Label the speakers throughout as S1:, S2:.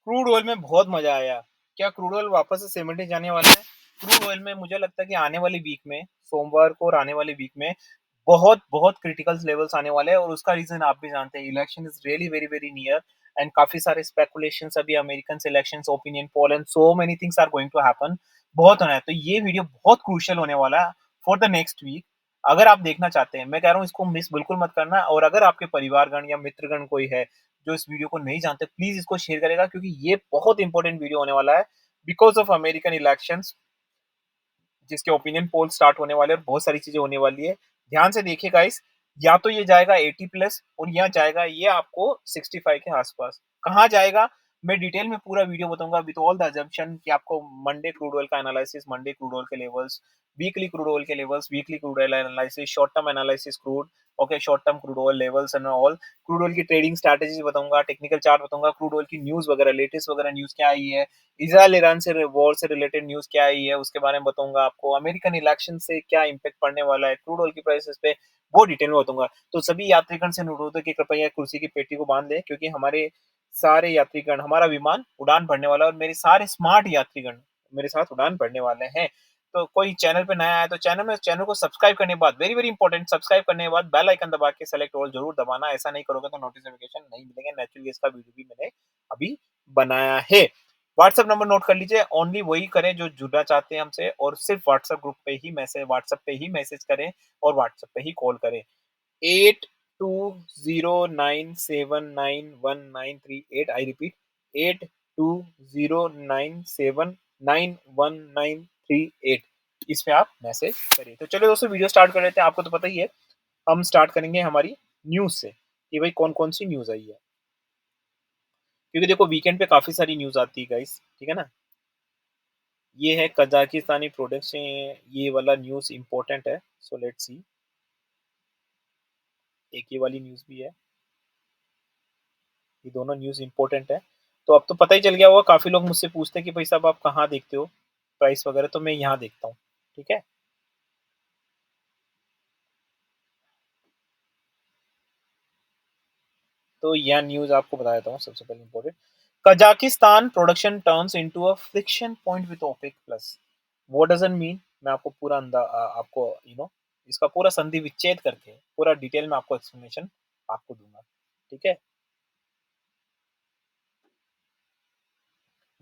S1: Crude oil में बहुत मजा आया। क्या क्रूड ऑयल वापस से 70 जाने वाला है? क्रूड ऑयल में मुझे लगता है कि आने वाली वीक में, सोमवार को और आने वाली वीक में बहुत बहुत क्रिटिकल लेवल्स आने वाले हैं, और उसका रीजन आप भी जानते हैं। Election is really very very near, and काफी सारे स्पेकुलेशंस अभी American elections, opinion poll and so many things are going to happen. बहुत होना है, तो ये वीडियो बहुत क्रूशियल होने वाला है फॉर द नेक्स्ट वीक। अगर आप देखना चाहते हैं, मैं कह रहा हूँ इसको मिस बिल्कुल मत करना। और अगर आपके परिवारगण या मित्रगण कोई है जो इस वीडियो को नहीं जानते, प्लीज इसको शेयर करेगा, क्योंकि ये बहुत इंपॉर्टेंट वीडियो होने वाला है बिकॉज ऑफ अमेरिकन इलेक्शंस, जिसके ओपिनियन पोल स्टार्ट होने वाले हैं और बहुत सारी चीजें होने वाली है। ध्यान से देखिए गाइस, या तो ये जाएगा 80 प्लस और यहाँ जाएगा ये आपको 65 के आसपास। कहाँ जाएगा, मैं डिटेल में पूरा वीडियो बताऊंगा विद ऑल द अजम्पशन कि आपको मंडे क्रूड ऑयल का एनालिसिस, मंडे क्रूड ऑयल के लेवल्स, वीकली क्रूड ऑयल के levels, weekly crude oil analysis, short term analysis crude, okay, short term crude oil levels and all, crude oil की trading strategy बताऊंगा, technical chart बताऊंगा, crude oil की news वगैरह, latest वगैरह news क्या आई है, Israel Iran से वॉर से रिलेटेड न्यूज क्या आई है उसके बारे में बताऊंगा आपको, अमेरिकन इलेक्शन से क्या इंपैक्ट पड़ने वाला है क्रूड ऑयल की प्राइसेस पे, वो डिटेल में बताऊंगा। तो सभी यात्रीगण से अनुरोध है कि कृपया कुर्सी की पेटी को बांध ले, क्योंकि हमारे सारे यात्रीगण, हमारा विमान उड़ान भरने वाला है और मेरे सारे स्मार्ट यात्रीगण मेरे साथ उड़ान भरने वाले हैं। तो कोई चैनल पे नया है तो चैनल को सब्सक्राइब करने के बाद, वेरी वेरी इंपॉर्टेंट, सब्सक्राइब करने के बाद बेल आइकन दबा के सेलेक्ट ऑल जरूर दबाना। ऐसा नहीं करोगे तो नोटिफिकेशन नहीं मिलेंगे। नेचुरली इसका वीडियो भी मैंने अभी बनाया है। व्हाट्सएप नंबर नोट कर लीजिए, ओनली वही करें जो जुड़ना चाहते हैं हमसे, और सिर्फ व्हाट्सएप ग्रुप पे ही मैसेज, व्हाट्सएप पे ही मैसेज करें और व्हाट्सएप पे ही कॉल करें। 8209719193 आई रिपीट, 8209719193 इस पे आप मैसेज करिए। तो चलिए दोस्तों, वीडियो स्टार्ट कर लेते हैं। आपको तो पता ही है, हम स्टार्ट करेंगे हमारी न्यूज से कि भाई कौन कौन सी न्यूज आई है, क्योंकि देखो वीकेंड पे काफी सारी न्यूज आती है गाइस, ठीक है ना। ये है कजाकिस्तानी प्रोडक्ट से, ये वाला न्यूज इंपॉर्टेंट है, सो लेट्स सी। एक ये वाली न्यूज भी है, ये दोनों न्यूज इंपॉर्टेंट है। तो अब तो पता ही चल गया होगा, काफी लोग मुझसे पूछते हैं कि भाई साहब आप कहाँ देखते हो प्राइस वगैरह, तो मैं यहाँ देखता हूँ, ठीक है। तो यह न्यूज आपको बता देता हूँ सबसे पहले important. Kazakhstan production turns into a friction point with OPEC plus. What doesn't mean, मैं आपको पूरा आपको इसका पूरा संधि विच्छेद करके पूरा डिटेल में आपको एक्सप्लेनेशन आपको दूंगा, ठीक है।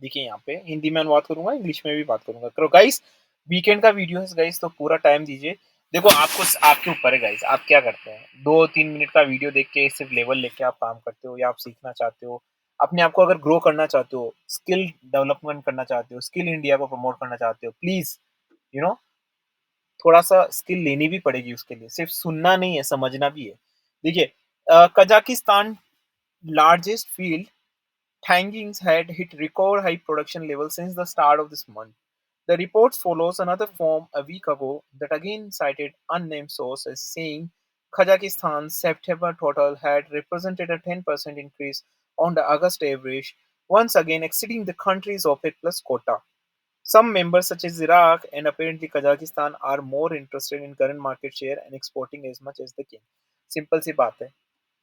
S1: देखिए यहाँ पे हिंदी में अनुवाद करूंगा, इंग्लिश में भी बात करूंगा। करो गाइस, वीकेंड का वीडियो है गाइस, तो पूरा टाइम दीजिए। देखो आपको, आपके ऊपर है गाइस, आप क्या करते हैं। 2-3 मिनट का वीडियो देख के सिर्फ लेवल लेके आप काम करते हो, या आप सीखना चाहते हो अपने आप को, अगर ग्रो करना चाहते हो, स्किल डेवलपमेंट करना चाहते हो, स्किल इंडिया को प्रमोट करना चाहते हो, प्लीज यू नो थोड़ा सा स्किल लेनी भी पड़ेगी उसके लिए, सिर्फ सुनना नहीं है, समझना भी है। देखिए, Kazakhstan largest field Tangings had hit record high production levels since the start of this month. The report follows another firm a week ago that again cited unnamed sources saying Kazakhstan's September total had represented a 10% increase on the August average, once again exceeding the country's OPEC plus quota. Some members, such as Iraq and apparently Kazakhstan, are more interested in current market share and exporting as much as they can. Simple सी बात है,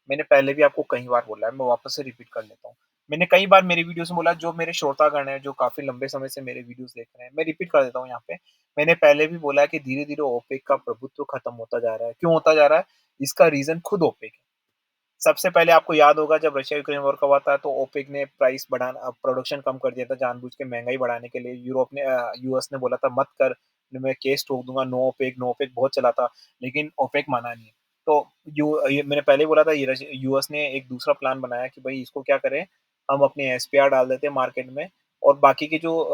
S1: मैंने पहले भी आपको कई बार बोला है, मैं वापस से रिपीट कर लेता हूँ। मैंने कई बार मेरी वीडियोस में बोला, जो मेरे श्रोतागण हैं जो काफी लंबे समय से मेरे वीडियोस देख रहे हैं, मैं रिपीट कर देता हूँ यहाँ पे। मैंने पहले भी बोला है कि धीरे धीरे ओपेक का प्रभुत्व खत्म होता जा रहा है। क्यों होता जा रहा है, इसका रीजन खुद ओपेक है। सबसे पहले आपको याद होगा, जब रशिया यूक्रेन वॉर का हुआ था तो ओपेक ने प्राइस बढ़ाना, प्रोडक्शन कम कर दिया था जानबूझ के, महंगाई बढ़ाने के लिए। यूरोप ने, यूएस ने बोला था मत कर, मैं केस ठोक दूंगा, नो ओपेक नो ओपेक बहुत चला था, लेकिन ओपेक माना नहीं। तो ये मैंने पहले ही बोला था, यूएस ने एक दूसरा प्लान बनाया कि भाई इसको क्या करें, हम अपने एसपीआर डाल देते हैं मार्केट में, और बाकी के जो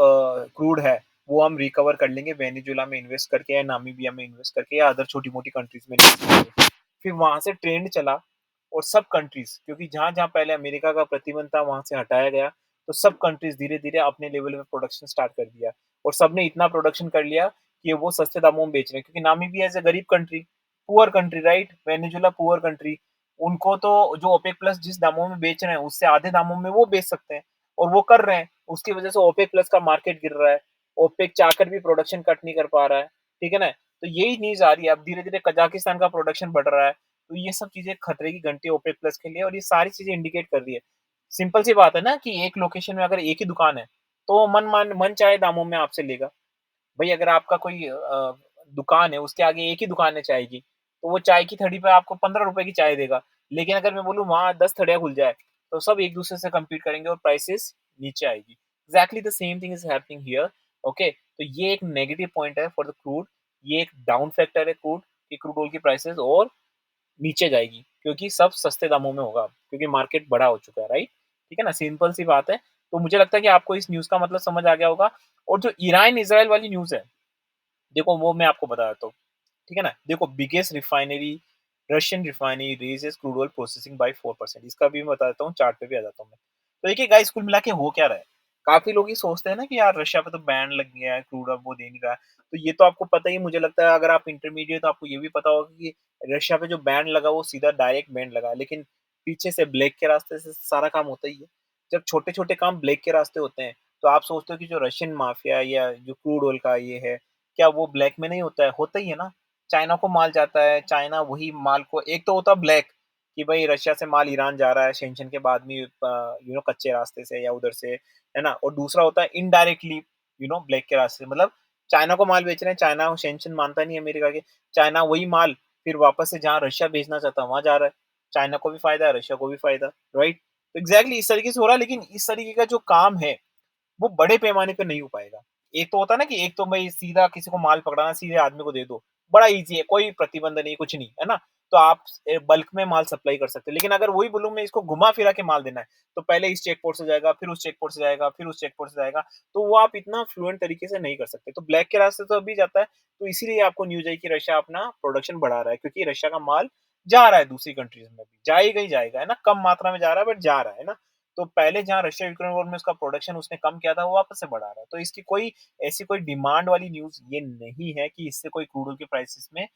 S1: क्रूड है वो हम रिकवर कर लेंगे वेनेजुला में इन्वेस्ट करके, या नामीबिया में इन्वेस्ट करके, या अदर छोटी मोटी कंट्रीज में इन्वेस्ट करके। फिर वहां से ट्रेंड चला, और सब कंट्रीज, क्योंकि जहां जहां पहले अमेरिका का प्रतिबंध था वहां से हटाया गया, तो सब कंट्रीज धीरे धीरे अपने लेवल पे प्रोडक्शन स्टार्ट कर दिया, और सबने इतना प्रोडक्शन कर लिया कि वो सस्ते दामों में बेच रहे हैं। क्योंकि नामीबिया एज ए गरीब country, poor country, right, Venezuela poor country, उनको तो जो ओपेक प्लस जिस दामों में बेच रहे हैं उससे आधे दामों में वो बेच सकते हैं, और वो कर रहे हैं। उसकी वजह से ओपेक प्लस का मार्केट गिर रहा है, ओपेक चाहकर भी प्रोडक्शन कट नहीं कर पा रहा है, ठीक है ना। तो यही न्यूज आ रही है, अब धीरे धीरे कजाकिस्तान का प्रोडक्शन बढ़ रहा है। तो ये सब चीजें खतरे की घंटी ओपेक प्लस के लिए, और ये सारी चीजें इंडिकेट कर रही है। सिंपल सी बात है ना कि एक लोकेशन में अगर एक ही दुकान है, तो वो मन चाहे दामों में आपसे लेगा। भई अगर आपका कोई दुकान है, उसके आगे एक ही दुकान है चाय की, तो वो चाय की थड़ी पे आपको ₹15 की चाय देगा। लेकिन अगर मैं बोलूँ वहाँ 10 थड़ियाँ खुल जाए, तो सब एक-दूसरे से कम्पीट करेंगे और प्राइसेज़ नीचे आएगी। Exactly the same thing is happening here, okay? तो ये एक नेगेटिव पॉइंट है फॉर द क्रूड, ये एक डाउन फैक्टर है क्रूड कि क्रूड ऑयल की प्राइसेज़ और नीचे जाएगी, क्योंकि सब सस्ते दामों में होगा, क्योंकि मार्केट बड़ा हो चुका है, राइट? ठीक है ना? सिंपल सी बात है। तो मुझे लगता है कि आपको इस न्यूज़ का मतलब समझ आ गया होगा और जो ईरान-इज़राइल वाली न्यूज़ है, देखो वो मैं आपको बता देता हूँ, ठीक है ना? देखो biggest refinery Russian refinery raises crude oil processing by 4%, इसका भी मैं बता देता हूँ, चार्ट पे भी आ जाता हूँ मैं। तो देखिए गाइस कुल मिला के हो क्या रहा है? काफ़ी लोग ये सोचते हैं ना कि यार रशिया पे तो बैन लग गया है, क्रूड अब वो दे नहीं रहा है। तो ये तो आपको पता ही मुझे लगता है अगर आप इंटरमीडिएट तो आपको ये भी पता होगा कि रशिया पे जो बैन लगा वो सीधा डायरेक्ट बैन लगा, लेकिन पीछे से ब्लैक के रास्ते से सारा काम होता ही है। जब छोटे-छोटे काम ब्लैक के रास्ते होते हैं, तो आप सोचते हो कि जो रशियन माफिया या जो क्रूड ऑयल का ये है, क्या वो ब्लैक में नहीं होता है? होता ही है ना। चाइना को माल जाता है, चाइना वही माल को एक तो होता है ब्लैक कि भई रशिया से माल ईरान जा रहा है सैंक्शन के बाद भी कच्चे रास्ते से या उधर से, है ना? और दूसरा होता है इनडायरेक्टली ब्लैक के रास्ते से मतलब चाइना को माल बेच रहे हैं, चाइना सैंक्शन मानता नहीं है अमेरिका के, चाइना वही माल फिर वापस से जहाँ रशिया भेजना चाहता है, वहाँ जा रहा है। चाइना को भी फ़ायदा है, रशिया को भी फ़ायदा, राइट? तो एग्ज़ैक्टली इस तरीके से हो रहा है, लेकिन इस तरीके का जो काम है वो बड़े पैमाने पे नहीं हो पाएगा। एक तो होता है ना कि एक तो भई सीधा किसी को माल पकड़ाना, सीधे आदमी को दे दो। बड़ा ईज़ी है, कोई प्रतिबंध नहीं, कुछ नहीं, है ना? तो आप बल्क में माल सप्लाई कर सकते हो। लेकिन अगर वही बोलूँ मैं इसको घुमा-फिरा के माल देना है, तो पहले इस चेक पोस्ट से जाएगा, फिर उस चेक पोस्ट से जाएगा, फिर उस चेक पोस्ट से जाएगा, तो वो आप इतना फ्लुएंट तरीके से नहीं कर सकते। तो ब्लैक के रास्ते तो अभी जाता है, तो इसीलिए आपको न्यूज़ आई कि रशिया अपना प्रोडक्शन बढ़ा रहा है, क्योंकि रशिया का माल जा रहा है दूसरी कंट्रीज़ में भी। जाएगा ही जाएगा, है ना? कम मात्रा में जा रहा है बट जा रहा है ना? तो पहले जहाँ रशिया यूक्रेन वॉर में उसका प्रोडक्शन उसने कम किया था, वो वापस से बढ़ा रहा है। तो इसकी कोई ऐसी कोई डिमांड वाली न्यूज़ ये नहीं है कि इससे कोई क्रूड ऑयल की प्राइसेज़ में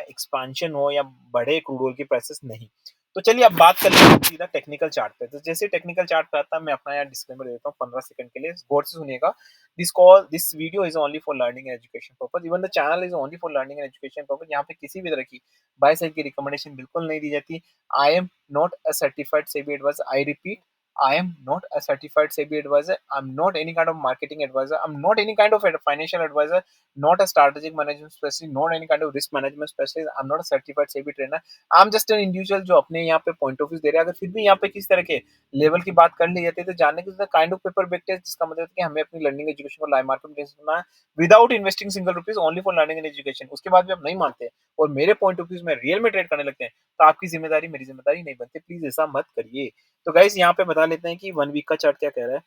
S1: एक्सपांशन हो या बढ़े क्रूड ऑयल की प्राइसेज़, नहीं। तो चलिए अब बात कर लेते हैं सीधा टेक्निकल चार्ट पे। तो जैसे टेक्निकल चार्ट पे आता है, मैं अपना यहाँ डिस्क्लेमर देता हूँ 15 सेकंड के लिए, गौर से सुनिएगा। This video is only for learning and education purpose, even the channel is only for learning and education purpose. यहाँ पे किसी भी तरह की बाय साइड की रिकमेंडेशन बिल्कुल नहीं दी जाती। I am not a certified SEBI advisor, I repeat, I am not a certified SEBI advisor. I'm not any kind of marketing advisor. I'm not any kind of a financial advisor. Not a strategic management specialist. Not any kind of risk management specialist. I'm not a certified SEBI trainer. I'm just an individual जो अपने यहाँ पे point of view दे रहे हैं। अगर फिर भी यहाँ पे किस तरह के लेवल की बात कर ली जाती है, तो जानने के लिए काइंड ऑफ पेपर बेस्ड है, जिसका मतलब है कि हमें अपनी लर्निंग एजुकेशन को लाइव मार्केट में सुनना है without investing single rupees, only for learning and education. उसके बाद भी आप नहीं मानते और मेरे पॉइंट ऑफ व्यू में रियल में ट्रेड करने लगते हैं, तो आपकी जिम्मेदारी मेरी जिम्मेदारी नहीं बनती। प्लीज ऐसा मत करिए। तो गाइस यहाँ पे बता लेते हैं कि 1 वीक का चार्ट क्या कह रहा है।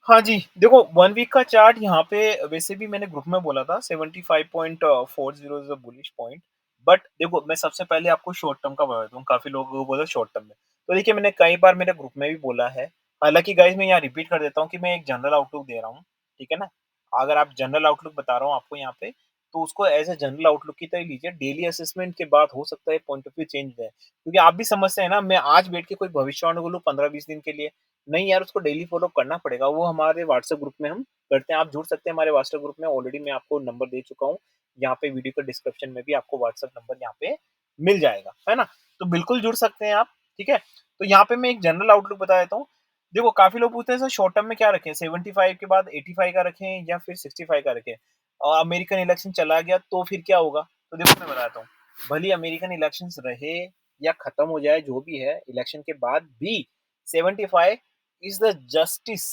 S1: हाँ जी, देखो 1 वीक का चार्ट यहाँ पे वैसे भी मैंने ग्रुप में बोला था 75.40 is a bullish point. But देखो मैं सबसे पहले आपको शॉर्ट टर्म का बता देता हूँ, काफ़ी लोग बोले शॉर्ट टर्म में। तो देखिए मैंने कई बार मेरे ग्रुप में भी बोला है। हालाँकि गाइस मैं यहाँ रिपीट कर देता हूँ कि मैं एक जनरल आउटलुक दे रहा हूँ, ठीक है ना? अगर आप जनरल आउटलुक बता रहा हूँ आपको यहाँ पे, तो उसको एज़ अ जनरल आउटलुक की तरह लीजिए। डेली असेसमेंट के बाद हो सकता है पॉइंट ऑफ व्यू चेंज हो जाए। क्योंकि आप भी समझते हैं ना, मैं आज बैठ के कोई भविष्यवाणी बोलूँ 15-20 दिन के लिए, नहीं यार, उसको डेली फॉलो करना पड़ेगा। वो हमारे व्हाट्सएप ग्रुप में हम करते हैं। आप जुड़ सकते हैं हमारे व्हाट्सएप ग्रुप में, ऑलरेडी मैं आपको नंबर दे चुका हूँ। यहाँ पे वीडियो के डिस्क्रिप्शन में भी आपको व्हाट्सएप नंबर यहाँ पे मिल जाएगा, है ना? तो बिल्कुल जुड़ सकते हैं आप, ठीक है? तो यहाँ पे मैं एक जनरल आउटलुक बता देता हूँ। देखो काफ़ी लोग पूछते हैं सर शॉर्ट टर्म में क्या रखें? 75 के बाद 85 का रखें या फिर 65 का रखें? और अमेरिकन इलेक्शन चला गया तो फिर क्या होगा? तो देखो मैं बताता हूँ। भले ही अमेरिकन इलेक्शंस रहे या खत्म हो जाए, जो भी है, इलेक्शन के बाद भी 75 is the justice,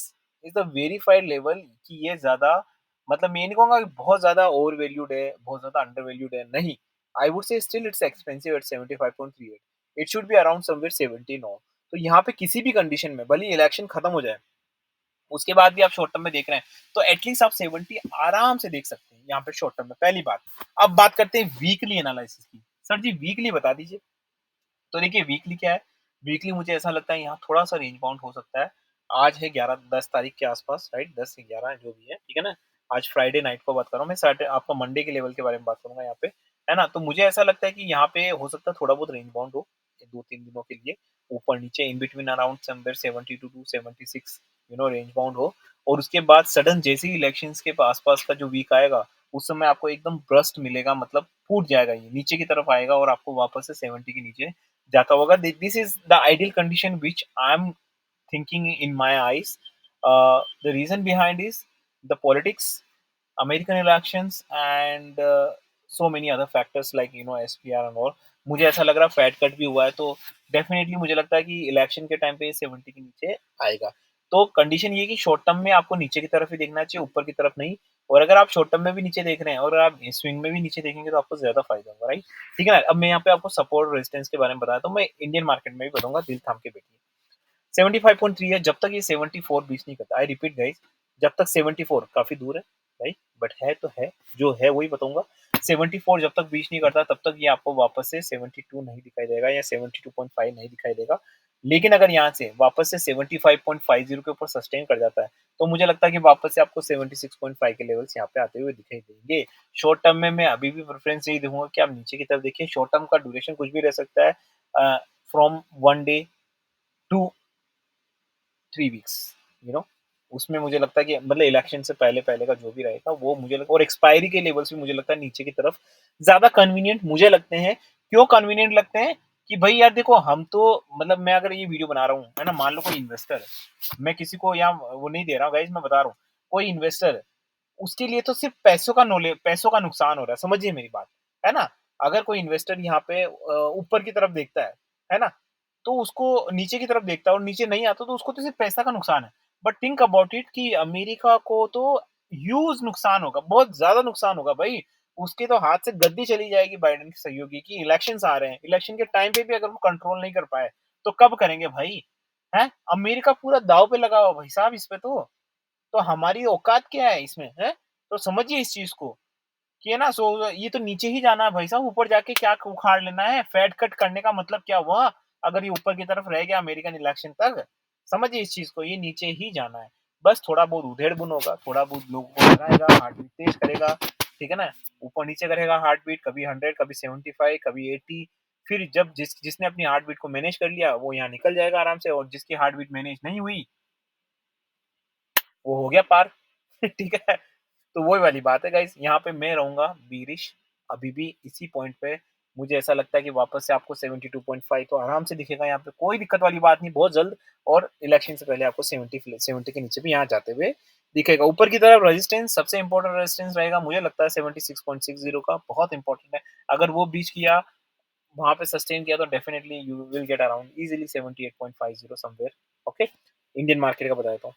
S1: is the verified level कि ये ज्यादा, मतलब मैं ये नहीं कहूंगा कि बहुत ज्यादा ओवर वैल्यूड है, बहुत ज्यादा अंडर वैल्यूड है, नहीं। I would say still it's expensive at 75.38, it should be around somewhere 70 no. तो यहाँ पे किसी भी कंडीशन में भले इलेक्शन खत्म हो जाए, उसके बाद भी आप शॉर्ट टर्म में देख रहे हैं, तो एटलीस्ट आप 70 आराम से देख सकते हैं यहाँ पे शॉर्ट टर्म में, पहली बात। अब बात करते हैं वीकली एनालिसिस की। सर जी वीकली बता दीजिए। तो देखिए वीकली क्या है, वीकली मुझे ऐसा लगता है यहाँ थोड़ा-सा रेंज बाउंड हो सकता है। आज है 11-10 तारीख के आस-पास, राइट? 10 से 11 जो भी है, ठीक है ना? आज फ्राइडे नाइट को बात कर रहा हूँ मैं, आपका मंडे के लेवल के बारे में बात करूँगा यहाँ पे, है ना? तो मुझे ऐसा लगता है कि यहाँ पे हो सकता है थोड़ा बहुत रेंज बाउंड हो, 2-3 दिनों के लिए, ऊपर-नीचे in between around somewhere 72 to 76 range bound हो, और उसके बाद सडन जैसे ही इलेक्शंस के आस-पास का जो वीक आएगा, उस समय आपको एकदम बर्स्ट मिलेगा, मतलब फूट जाएगा ये, नीचे की तरफ आएगा और आपको वापस से 70 के नीचे जाता होगा। This is the ideal condition which I am thinking in my eyes. The reason behind is the politics, American elections, and so many other factors like SPR and all. मुझे ऐसा लग रहा है फैट कट भी हुआ है, तो definitely मुझे लगता है कि इलेक्शन के टाइम पे 70 के नीचे आएगा। तो कंडीशन ये है कि शॉर्ट टर्म में आपको नीचे की तरफ ही देखना चाहिए, ऊपर की तरफ नहीं। और अगर आप शॉर्ट टर्म में भी नीचे देख रहे हैं और अगर आप स्विंग में भी नीचे देखेंगे तो आपको ज्यादा फायदा होगा, राइट? ठीक है ना? अब मैं यहाँ पे आपको सपोर्ट रेजिस्टेंस के बारे में बताया, तो मैं इंडियन मार्केट में भी बताऊंगा, दिल थाम के बैठिए। 75.3 है, जब तक ये 74 बीच नहीं करता, आई रिपीट गाइस, जब तक 74 काफी दूर है भाई, बट है तो है, जो है वही बताऊंगा। 74 जब तक बीच नहीं करता तब तक ये आपको वापस से 72 नहीं दिखाई देगा या 72.5 नहीं दिखाई देगा। लेकिन अगर यहाँ से वापस से 75.50 के ऊपर सस्टेन कर जाता है, तो मुझे लगता है कि वापस से आपको 76.5 के लेवल्स यहाँ पे आते हुए दिखाई देंगे। शॉर्ट टर्म में मैं अभी भी प्रेफरेंस यही दूंगा कि आप नीचे की तरफ देखिए। शॉर्ट टर्म का ड्यूरेशन कुछ भी रह सकता है, from 1 day to 3 weeks, you know उसमें मुझे लगता है कि मतलब इलेक्शन से पहले पहले का जो भी रहेगा वो मुझे लगता, और एक्सपायरी के लेवल्स भी मुझे लगता है नीचे की तरफ ज्यादा कन्वीनियंट मुझे लगते हैं। क्यों कन्वीनियंट लगते हैं? कि भाई यार देखो, हम तो मतलब मैं अगर ये वीडियो बना रहा हूँ, है ना, मान लो कोई इन्वेस्टर है, मैं किसी को यहाँ वो नहीं दे रहा हूँ गाइस, मैं बता रहा हूँ, कोई इन्वेस्टर है, उसके लिए तो सिर्फ पैसों का नुकसान हो रहा है, समझिए मेरी बात, है ना? अगर कोई इन्वेस्टर यहाँ पे ऊपर की तरफ देखता है ना, तो उसको नीचे की तरफ देखता है और नीचे नहीं आता, तो उसको तो सिर्फ पैसा का नुकसान है। बट थिंक अबाउट इट कि अमेरिका को तो ह्यूज नुकसान होगा, बहुत ज्यादा नुकसान होगा भाई। उसके तो हाथ से गद्दी चली जाएगी बाइडेन के सहयोगी की। इलेक्शंस आ रहे हैं, इलेक्शन के टाइम पे भी अगर वो कंट्रोल नहीं कर पाए तो कब करेंगे भाई? है, अमेरिका पूरा दाव पे लगा हुआ भाई साहब इस पे। तो हमारी औकात क्या है इसमें, है? तो समझिए इस चीज को कि है ना, सो ये तो नीचे ही जाना है भाई साहब, ऊपर जाके क्या उखाड़ लेना है? फैट कट करने का मतलब क्या हुआ अगर ये ऊपर की तरफ रह गया अमेरिकन इलेक्शन तक? समझिए इस चीज को, ये नीचे ही जाना है। बस थोड़ा बहुत उधेड़ बुन होगा, थोड़ा बहुत लोगों को लगाएगा, हार्ट बीट तेज करेगा, ठीक है ना, ऊपर नीचे करेगा हार्ट बीट, कभी 100, कभी 75, कभी 80। फिर जब जिसने अपनी हार्ट बीट को मैनेज कर लिया वो यहाँ निकल जाएगा आराम से, और जिसकी हार्ट बीट मैनेज नहीं हुई वो हो गया पार। ठीक है? तो वही वाली बात है गाइस, यहाँ पे मैं रहूंगा बीरिश अभी भी इसी पॉइंट पे। मुझे ऐसा लगता है कि वापस से आपको 72.5 तो आराम से दिखेगा यहाँ पे, कोई दिक्कत वाली बात नहीं, बहुत जल्द। और इलेक्शन से पहले आपको 70 के नीचे भी यहाँ जाते हुए दिखेगा। ऊपर की तरफ रेजिस्टेंस, सबसे इंपॉर्टेंट रेजिस्टेंस रहेगा मुझे लगता है 76.60 का, बहुत इंपॉर्टेंट है। अगर वो बीच किया, वहां पे सस्टेन किया, तो definitely you will get around easily 78.50 somewhere. Okay, Indian market का बताया था।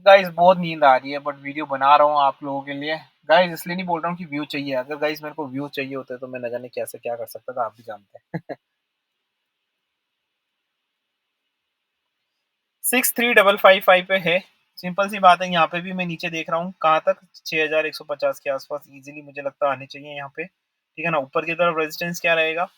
S1: गाइस बहुत नींद आ रही है, बट वीडियो बना रहा हूँ आप लोगों के लिए। गाइस इसलिए नहीं बोल रहा हूँ कि व्यू चाहिए, अगर गाइस मेरे को व्यू चाहिए होते तो मैं न जाने कैसे क्या कर सकता था, आप भी जानते हैं। 63555 पे है, सिंपल सी बात है। यहाँ पे भी मैं नीचे देख रहा हूँ, कहाँ तक? 6150 के आसपास इजीली मुझे लगता है आने चाहिए यहाँ पे, ठीक है ना। ऊपर की तरफ रेजिस्टेंस क्या रहेगा?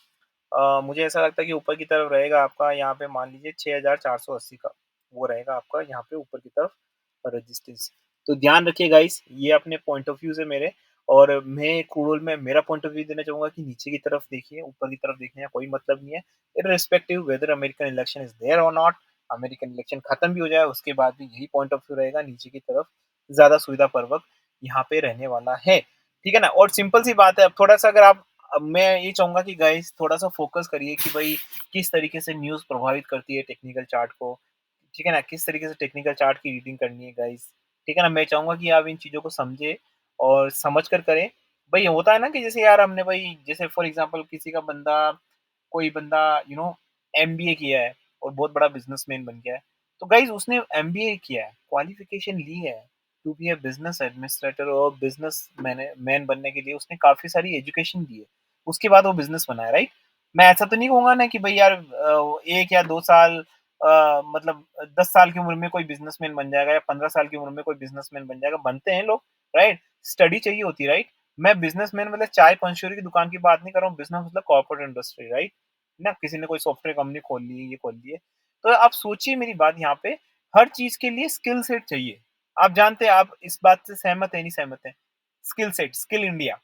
S1: मुझे ऐसा लगता है कि ऊपर की तरफ रहेगा आपका यहाँ पे, मान लीजिए 6480 का वो रहेगा आपका यहाँ पे ऊपर की तरफ रेजिस्टेंस। तो ध्यान रखिए गाइस, ये अपने पॉइंट ऑफ व्यू से मेरे, और मैं क्रूड में मेरा पॉइंट ऑफ व्यू देना चाहूंगा कि नीचे की तरफ देखिए, ऊपर की तरफ देखने का कोई मतलब नहीं है। Irrespective whether American election is there और नॉट, अमेरिकन इलेक्शन खत्म भी हो जाए उसके बाद भी यही पॉइंट ऑफ व्यू रहेगा, नीचे की तरफ ज्यादा सुविधा पूर्वक यहाँ पे रहने वाला है, ठीक है ना। और सिंपल सी बात है, अब थोड़ा सा अगर आप, अब मैं ये चाहूंगा कि गाइस थोड़ा सा फोकस करिए कि भाई किस तरीके से न्यूज प्रभावित करती है टेक्निकल चार्ट को, ठीक है ना, किस तरीके से टेक्निकल चार्ट की रीडिंग करनी है गाइस, ठीक है ना। मैं चाहूंगा कि आप इन चीजों को समझे और समझ कर करें। भाई होता है ना कि जैसे यार हमने भाई, जैसे फॉर एग्जांपल किसी का बंदा, कोई बंदा एमबीए किया है और बहुत बड़ा बिजनेसमैन बन गया है, तो गाइज उसने एमबीए किया है, क्वालिफिकेशन ली है to be a business administrator, और बिजनेस मैन बनने के लिए उसने काफी सारी एजुकेशन दी है, उसके बाद वो बिजनेस बनाया, राइट? मैं ऐसा तो नहीं कहूंगा ना कि भाई यार 1 या 2 साल, मतलब 10 साल की उम्र में कोई बिजनेसमैन बन जाएगा या 15 साल की उम्र में कोई बिजनेसमैन बन जाएगा, बनते हैं लोग, राइट? स्टडी चाहिए होती है, राइट? मैं बिजनेसमैन मतलब चाय पंचोरी की दुकान की बात नहीं कर रहा हूँ, बिजनेस मतलब कॉर्पोरेट इंडस्ट्री, राइट? ना किसी ने कोई सॉफ्टवेयर कंपनी खोल ली, ये खोल ली है, तो आप सोचिए मेरी बात यहाँ पे, हर चीज के लिए स्किल सेट चाहिए। आप जानते हैं, आप इस बात से सहमत है नहीं सहमत है? स्किल सेट, स्किल इंडिया,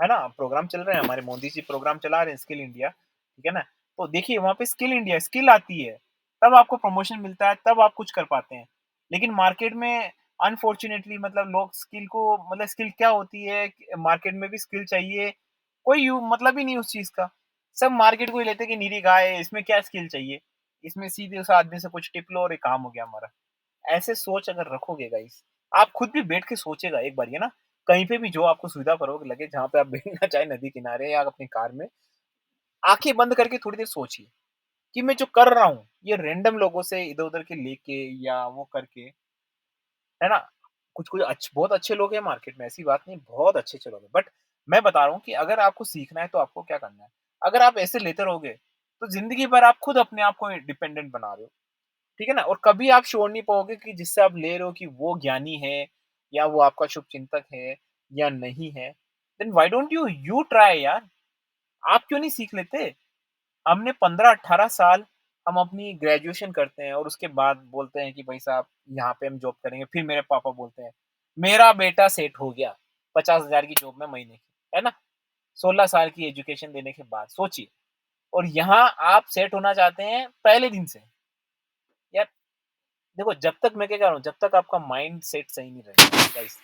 S1: है ना? प्रोग्राम चल रहे हैं, हमारे मोदी जी प्रोग्राम चला रहे हैं स्किल इंडिया, ठीक है ना? तो देखिए वहाँ पे स्किल इंडिया स्किल आती है, तब आपको प्रमोशन मिलता है, तब आप कुछ कर पाते हैं। लेकिन मार्केट में अनफॉर्च्यूनेटली मतलब लोग स्किल को मतलब स्किल क्या होती है, मार्केट में भी स्किल चाहिए, कोई मतलब ही नहीं उस चीज़ का। सब मार्केट को ही लेते हैं कि निरी गाय है, इसमें क्या स्किल चाहिए? इसमें सीधे उस आदमी से कुछ टिप लो और ये काम हो गया हमारा। ऐसे सोच अगर रखोगे गाइस, आप खुद भी बैठ के सोचिएगा एक बार ये ना, कहीं पे भी जो आपको सुविधापूर्वक लगे, जहाँ पे आप बैठना चाहे नदी किनारे या अपनी कार में, आँखें बंद करके थोड़ी देर सोचिए कि मैं जो कर रहा हूँ, ये रैंडम लोगों से इधर-उधर के लेके या वो करके, है ना? कुछ-कुछ बहुत अच्छे लोग हैं मार्केट में, ऐसी बात नहीं, बहुत अच्छे-अच्छे लोग हैं। बट मैं बता रहा हूँ कि अगर आपको सीखना है तो आपको क्या करना है? अगर आप ऐसे लेते रहोगे, तो ज़िंदगी भर आप खुद अपने आप को डिपेंडेंट बना रहे हो। ठीक है ना? और कभी आप छोड़ नहीं पाओगे कि जिससे आप ले रहे हो कि वो ज्ञानी है या वो आपका शुभचिंतक है या नहीं है। Then why don't you try यार? आप क्यों नहीं सीख लेते? हमने 15-18 साल हम अपनी ग्रेजुएशन करते हैं और उसके बाद बोलते हैं कि भाई साहब यहाँ पे हम जॉब करेंगे। फिर मेरे पापा बोलते हैं, मेरा बेटा सेट हो गया 50,000 की जॉब में महीने की, है ना? 16 साल की एजुकेशन देने के बाद सोचिए। और यहाँ आप सेट होना चाहते हैं पहले दिन से। यार देखो, जब तक मैं क्या कह रहा हूँ, जब तक आपका माइंड सेट सही नहीं रहेगा गाइस,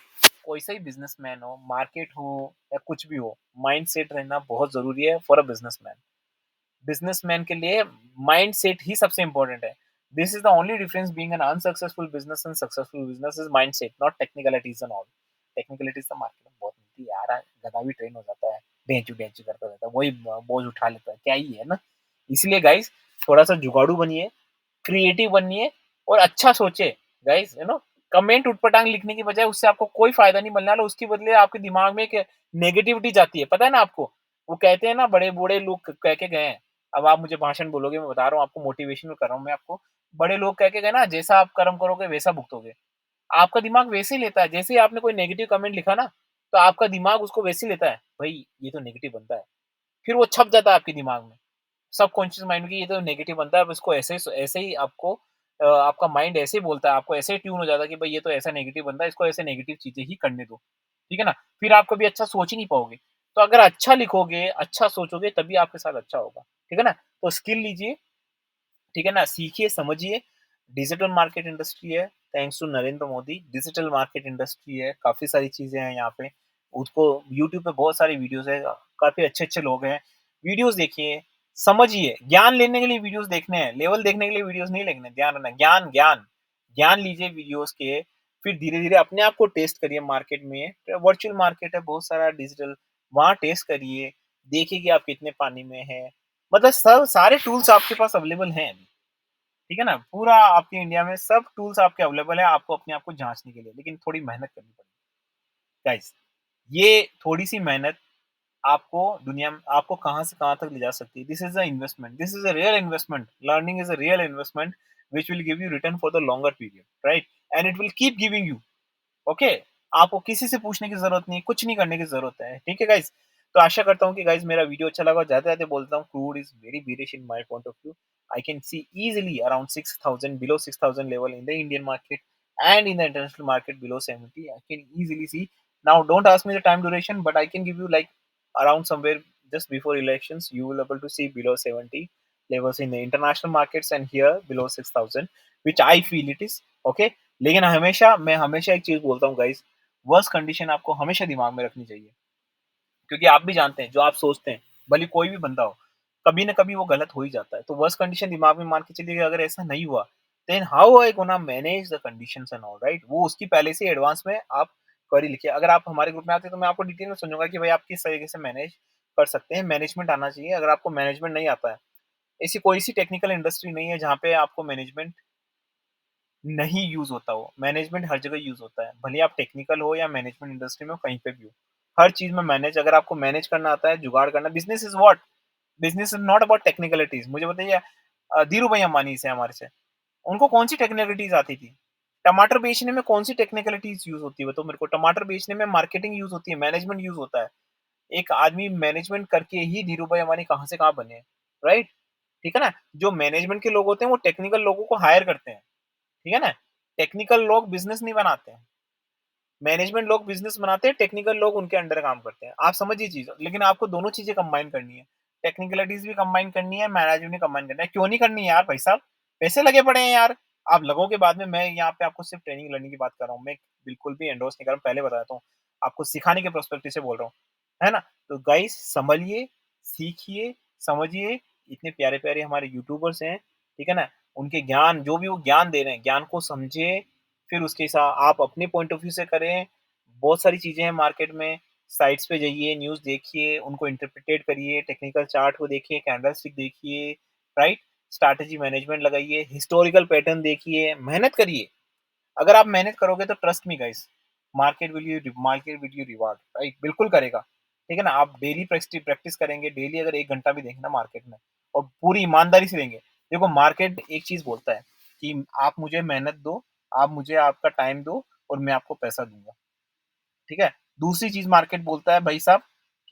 S1: कोई सा ही बिजनेसमैन हो, मार्केट हो या कुछ भी हो, माइंड सेट रहना बहुत जरूरी है फॉर अ बिजनेसमैन। बिजनेसमैन के लिए माइंड सेट ही सबसे इंपॉर्टेंट है। This is the only difference being an unsuccessful business and successful business is mind set, not technicalities and all. Technicalities तो मार्केट में बहुत मिलती है यार, गधा भी ट्रेन हो जाता है, डेंचू डेंचू करता रहता है, वही बोझ उठा लेता है, क्या ही है ना। इसलिए गाइस, थोड़ा सा जुगाड़ू बनिए, क्रिएटिव बनिए और अच्छा सोचे गाइस, यू नो। कमेंट उटपटांग लिखने की बजाय उससे आपको कोई फायदा नहीं मिलने वाला, उसके बदले आपके दिमाग में एक नेगेटिविटी जाती है, पता है ना आपको। वो कहते हैं ना, बड़े बूढ़े लोग कह के गए हैं, अब आप मुझे भाषण बोलोगे, मैं बता रहा हूँ आपको, मोटिवेशन कर रहा हूँ मैं आपको। बड़े लोग कह के गए ना, जैसा आप कर्म करोगे वैसा भुगतोगे। आपका दिमाग वैसे ही लेता है, जैसे ही आपने कोई नेगेटिव कमेंट लिखा ना, तो आपका दिमाग उसको वैसे ही लेता है, भाई ये तो नेगेटिव बनता है, फिर वो छप जाता है आपके दिमाग में, सबकॉन्शियस माइंड में कि ये तो नेगेटिव बनता है, अब इसको ऐसे ही आपको आपका माइंड ऐसे ही बोलता है, आपको ऐसे ही ट्यून हो जाता है कि भाई ये तो ऐसा नेगेटिव बनता है, इसको ऐसे नेगेटिव चीज़ें ही करने दो। ठीक है ना? फिर आप कभी अच्छा सोच ही नहीं पाओगे। तो अगर अच्छा लिखोगे, अच्छा सोचोगे तभी आपके साथ अच्छा होगा। ठीक है ना? तो स्किल लीजिए, ठीक है ना? सीखिए, समझिए। डिजिटल मार्केट इंडस्ट्री है, thanks to Narendra Modi. Digital market industry है, काफ़ी सारी चीज़ें हैं यहाँ पे। उसको यूट्यूब पे बहुत सारी वीडियोज़ है, काफ़ी अच्छे-अच्छे लोग हैं। वीडियोज़ देखिए, समझिए, ज्ञान लेने के लिए वीडियोज़ देखने हैं, लेवल देखने के लिए वीडियोज़ नहीं देखने, ध्यान रखना। ज्ञान ज्ञान ज्ञान लीजिए वीडियोज़ के, फिर धीरे-धीरे अपने आप को टेस्ट करिए मार्केट में। वर्चुअल मार्केट है बहुत सारा डिजिटल, वहाँ टेस्ट करिए, देखिए कि आप कितने पानी में हैं। मतलब सब सारे टूल्स आपके पास अवेलेबल हैं अभी। ठीक है ना? पूरा आपके इंडिया में सब टूल्स आपके अवेलेबल है, आपको अपने आप को जाँचने के लिए, लेकिन थोड़ी मेहनत करनी पड़ेगी। गाइस, ये थोड़ी-सी मेहनत आपको कहाँ से कहाँ तक ले जा सकती है। This is a investment, this is a real investment, learning is a real investment which will give you return for the longer period, right? And it will keep giving you. Okay, आपको किसी से पूछने की ज़रूरत नहीं है, कुछ नहीं करने की ज़रूरत है, ठीक है गाइज़? तो आशा करता हूँ कि गाइज़ मेरा वीडियो अच्छा लगा, ज़्यादा-ज़्यादा बोलता हूँ, crude is very bearish in my point of view. I can see easily around 6,000, below 6,000 level in the Indian market and in the international market below 70. I can easily see. Now don't ask me the time duration, but I can give you like around somewhere just before elections, you will able to see below 70 levels in the international markets and here below 6,000, which I feel it is. Okay, लेकिन मैं हमेशा एक चीज़ बोलता हूँ guys, worst condition आपको हमेशा दिमाग में रखनी चाहिए। क्योंकि आप भी जानते हैं, जो आप सोचते हैं, भले कोई भी बंदा हो, कभी न कभी वो गलत हो ही जाता है। तो वर्स्ट कंडीशन दिमाग में मान के चलिए कि अगर ऐसा नहीं हुआ, then how I gonna manage the conditions and all, right? वो उसकी पहले से एडवांस में आप कर ही लिखिए। अगर आप हमारे ग्रुप में आते हैं, तो मैं आपको डिटेल में समझाऊँगा कि भाई आप किस तरीके से मैनेज कर सकते हैं। मैनेजमेंट आना चाहिए। अगर आपको मैनेजमेंट नहीं आता है, ऐसी कोई-सी टेक्निकल इंडस्ट्री नहीं है जहाँ पे आपको मैनेजमेंट नहीं यूज़ होता हो। मैनेजमेंट हर जगह यूज़ होता है। भले आप टेक्निकल हो या मैनेजमेंट इंडस्ट्री में हो, कहीं पे भी हो। हर चीज़ में अगर आपको मैनेज करना आता है, जुगाड़ करना, business is what? Business is not about technicalities. मुझे बताइए, धीरू भाई अंबानी से हमारे से, उनको कौन-सी टेक्निकलिटीज़ आती थी? टमाटर बेचने में कौन-सी टेक्निकलिटीज़ यूज़ होती है बताओ मेरे को? टमाटर बेचने में मार्केटिंग यूज़ होती है, मैनेजमेंट यूज़ होता है। एक आदमी मैनेजमेंट करके ही धीरू भाई अंबानी कहाँ से कहाँ बने हैं, राइट? ठीक है ना? जो मैनेजमेंट के लोग होते हैं, वो टेक्निकल लोगों को हायर करते हैं। ठीक है ना? टेक्निकल लोग बिज़नेस नहीं बनाते हैं। मैनेजमेंट लोग बिजनेस बनाते हैं, टेक्निकल लोग उनके अंडर काम करते हैं। आप समझिए चीज, लेकिन आपको दोनों चीजें कंबाइन करनी है। टेक्निकलिटीज भी कंबाइन करनी है, मैनेजमेंट भी कंबाइन करना है। क्यों नहीं करनी है यार भाई साहब? पैसे लगे पड़े हैं यार। आप लगोगे बाद में। मैं यहाँ पे आपको सिर्फ ट्रेनिंग लर्निंग की बात कर रहा हूँ, मैं बिल्कुल भी एंडोर्स नहीं कर रहा हूँ, पहले बताता हूँ। आपको सिखाने के प्रोस्पेक्टिव से बोल रहा हूँ, है ना? तो गाइस संभलिए, सीखिए, समझिए। इतने प्यारे प्यारे हमारे यूट्यूबर्स हैं, ठीक है ना? उनके ज्ञान, जो भी वो ज्ञान दे रहे हैं, ज्ञान को समझे, फिर उसके साथ आप अपने पॉइंट ऑफ व्यू से करें। बहुत सारी चीजें हैं मार्केट में। साइट्स पे जाइए, न्यूज़ देखिए, उनको इंटरप्रिटेट करिए, टेक्निकल चार्ट को देखिए, कैंडलस्टिक देखिए, राइट? स्ट्रैटेजी मैनेजमेंट लगाइए, हिस्टोरिकल पैटर्न देखिए, मेहनत करिए। अगर आप मेहनत करोगे तो trust me guys, market will you reward, right? बिल्कुल करेगा। ठीक है ना? आप डेली प्रैक्टिस करेंगे, डेली अगर 1 घंटा भी देंगे ना मार्केट में, और पूरी ईमानदारी से देंगे। देखो मार्केट एक चीज़ बोलता है कि आप मुझे मेहनत दो, आप मुझे आपका टाइम दो और मैं आपको पैसा दूँगा। ठीक है? दूसरी चीज़ मार्केट बोलता है भाई साहब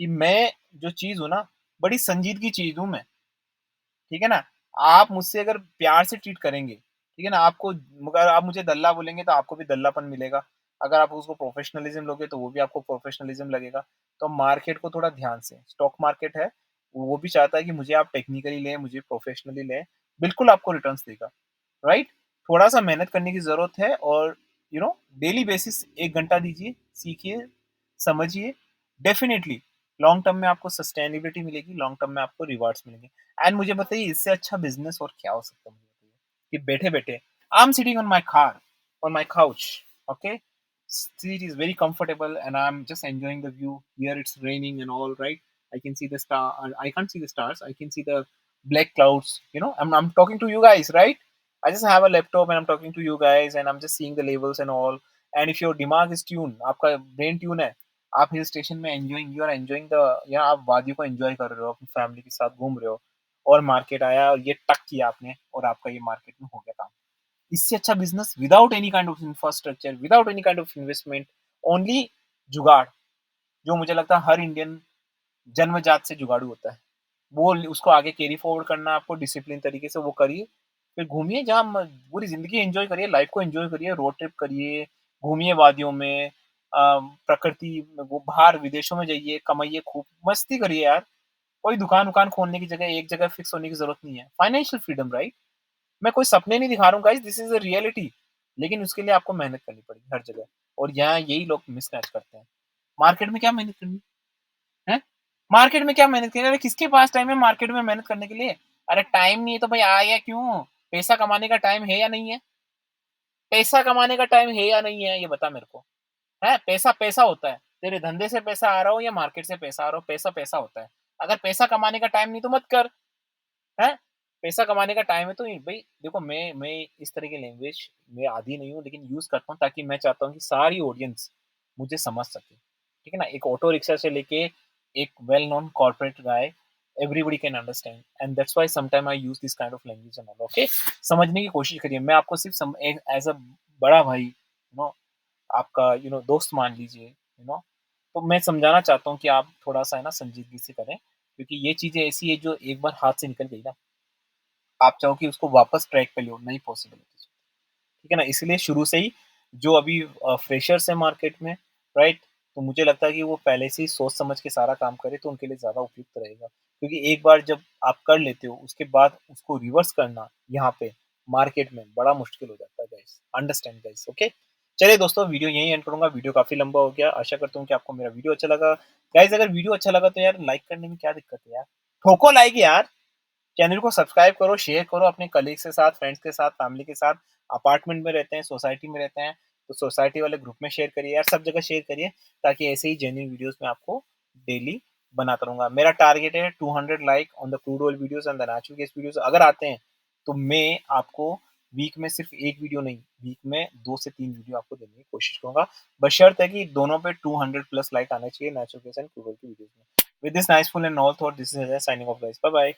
S1: कि मैं जो चीज़ हूँ ना, बड़ी संजीदगी चीज़ हूँ मैं। ठीक है ना? आप मुझसे अगर प्यार से ट्रीट करेंगे, ठीक है ना? आपको, मगर आप मुझे दल्ला बोलेंगे तो आपको भी दल्लापन मिलेगा। अगर आप उसको प्रोफ़ेशनलिज़्म लोगे तो वो भी आपको प्रोफ़ेशनलिज़्म लगेगा। तो मार्केट को थोड़ा ध्यान से, स्टॉक मार्केट है, वो भी चाहता है कि मुझे आप टेक्निकली लें, मुझे प्रोफ़ेशनली लें, बिल्कुल आपको रिटर्न्स देगा, राइट? थोड़ा-सा मेहनत करने की ज़रूरत है, और डेली बेसिस 1 घंटा दीजिए, सीखिए, समझिए। डेफ़िनिटली लॉन्ग टर्म में आपको सस्टेनेबिलिटी मिलेगी, लॉन्ग टर्म में आपको रिवार्ड्स मिलेंगे। एंड मुझे बताइए इससे अच्छा बिज़नेस और क्या हो सकता है, मुझे बताइए? कि बैठे-बैठे I am sitting on my car, on my couch, okay? Seat is very comfortable and I'm just enjoying the view. Here it's raining and all, right? I can see the star. I can't see the stars. I can see the black clouds. I'm talking to you guys, right? I just have a laptop and I'm talking to you guys and I'm just seeing the labels and all. And if your dimag is tuned, आपका brain tune है, आप hill station में enjoying, you are enjoying the, या आप वादियों को enjoy कर रहे हो, अपनी फैमिली के साथ घूम रहे हो, और मार्केट आया और ये टक किया आपने, और आपका ये मार्केट में हो गया काम। इससे अच्छा business without any kind of infrastructure, without any kind of investment, only जुगाड़, जो मुझे लगता है हर इंडियन जन्मजात से जुगाड़ू होता है। वो उसको आगे कैरी फॉरवर्ड करना है आपको डिसिप्लिन तरीके से, वो करिए। फिर घूमिए, जहाँ पूरी जिंदगी एंजॉय करिए, लाइफ को एंजॉय करिए, रोड ट्रिप करिए, घूमिए वादियों में, प्रकृति में, वो बाहर विदेशों में जाइए, कमाइए, खूब मस्ती करिए यार। कोई दुकान वुकान खोलने की जगह एक जगह फिक्स होने की जरूरत नहीं है। Financial freedom, right? मैं कोई सपने नहीं दिखा रहा हूँ guys, this is a reality. लेकिन उसके लिए आपको मेहनत करनी पड़ेगी हर जगह, और यहाँ यही लोग मिसमैच करते हैं। मार्केट में क्या मेहनत करनी है? मार्केट में क्या मेहनत करनी है? अरे किसके पास टाइम है मार्केट में मेहनत करने के लिए? अरे टाइम नहीं है तो भाई आया क्यों? पैसा कमाने का टाइम है या नहीं है? पैसा कमाने का टाइम है या नहीं है, ये बता मेरे को। है? पैसा पैसा होता है। तेरे धंधे से पैसा आ रहा हो या मार्केट से पैसा आ रहा हो, पैसा पैसा होता है। अगर पैसा कमाने का टाइम नहीं तो मत कर। हैं? पैसा कमाने का टाइम है तो ये भई देखो, मैं इस तरह की लैंग्वेज में आदी नहीं हूँ, लेकिन यूज़ करता हूँ ताकि मैं चाहता हूँ कि सारी ऑडियंस मुझे समझ सके। ठीक है ना? एक ऑटो रिक्शा से लेके एक well known corporate guy, everybody can understand, and that's why sometime I use this kind of language and all, okay? समझने की कोशिश करिए। मैं आपको सिर्फ एक एज़ अ बड़ा भाई, आपका दोस्त मान लीजिए, तो मैं समझाना चाहता हूँ कि आप थोड़ा-सा है ना संजीदगी से करें, क्योंकि ये चीज़ें ऐसी है जो एक बार हाथ से निकल गई ना, आप चाहो कि उसको वापस ट्रैक पे लो, नहीं पॉसिबल है। ठीक है ना? इसलिए शुरू से ही जो अभी फ्रेशर्स हैं मार्केट में, राइट? तो मुझे लगता है कि वो पहले से ही सोच समझ के सारा काम करें तो उनके लिए ज़्यादा उपयुक्त रहेगा। क्योंकि एक बार जब आप कर लेते हो, उसके बाद उसको रिवर्स करना यहाँ पे मार्केट में बड़ा मुश्किल हो जाता है गाइस। Understand guys, okay? चलिए दोस्तों, वीडियो यहीं एंड करूँगा, वीडियो काफ़ी लंबा हो गया। आशा करता हूँ कि आपको मेरा वीडियो अच्छा लगा। गाइस अगर वीडियो अच्छा लगा तो यार लाइक करने में क्या दिक्कत है यार? ठोको लाइक यार। चैनल को सब्सक्राइब करो, शेयर करो अपने कलीग्स के साथ, फ्रेंड्स के साथ, फैमिली के साथ। अपार्टमेंट में रहते हैं, सोसाइटी में रहते हैं, तो सोसाइटी वाले ग्रुप में शेयर करिए यार, सब जगह शेयर करिए, ताकि ऐसे ही जेन्युइन वीडियोस मैं आपको डेली बनाता रहूँगा। मेरा टारगेट है 200 like on the crude oil videos and the natural gas videos. अगर आते हैं तो मैं आपको वीक में सिर्फ 1 वीडियो नहीं, वीक में 2 से 3 वीडियो आपको देने की कोशिश करूँगा। बशर्ते है कि दोनों पे 200 प्लस लाइक आने चाहिए natural gas and crude oil की वीडियोस में। With this nice full and all thought, this is Ajay signing off guys. Bye bye.